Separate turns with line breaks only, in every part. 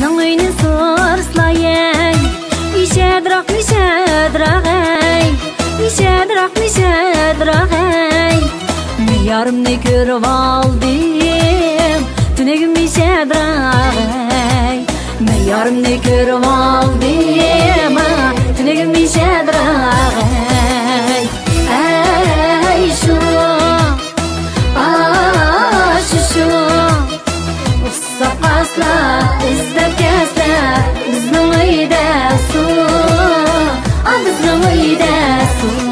Bizning uyni so'rslayin Nishadroq ey Nishadroq ey Yarimni ko'rib oldim Tunagim nishadroq ey Yarimni ko'rib oldim Tunagim nishadroq ey Ey shu Shu Ussab qasla izlab kesla Bizning uyda suv Bizning uyda suv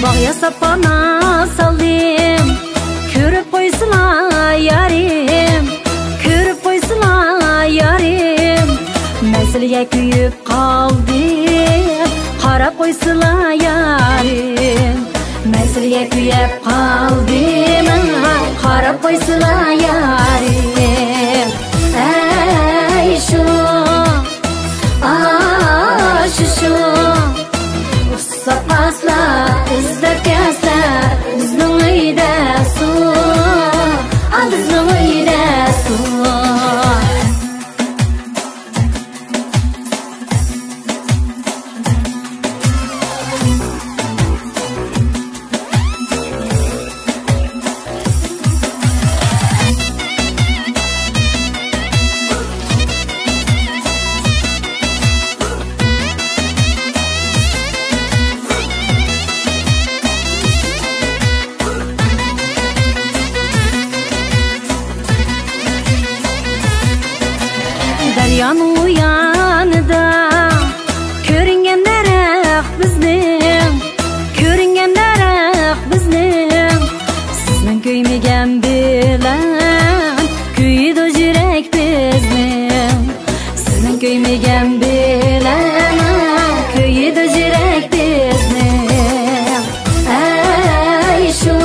Bak yasab bana saldım Körüp koysunlar yarim Körüp koysunlar yarim Mesleğe kuyup kaldım Qarab koysunlar yarim Mesleğe kuyup kaldım Qarab koysunlar yarim Ey şu Şu Ussab qasla izlab kesla Bizning uyda suv Bizning uyda suv Daryoning u yonida ko'ringan daraxt bizning ko'ringan daraxt bizning sizning kuymagan bilan kuydi yurak bizning sizning kuymagan bilan kuydi yurak bizning ey shu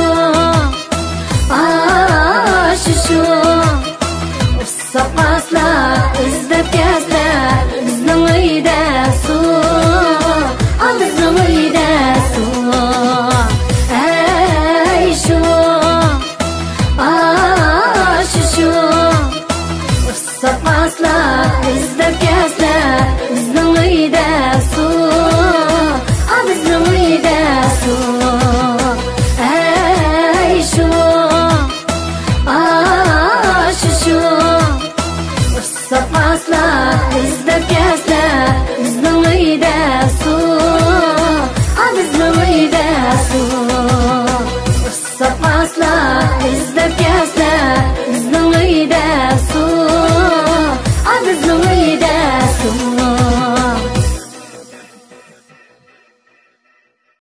shu Ussab qasla izlab kesla Bizning uyda suv Bizning uyda suv Ey shu Shu Ussab qasla izlab kesla Bizning uyda suv Bizning uyda suv Ey shu Shu Ussab qasla izlab kesla Bizning uyda suv Bizning uyda suv Ussab qasla izlab kesla Bizning uyda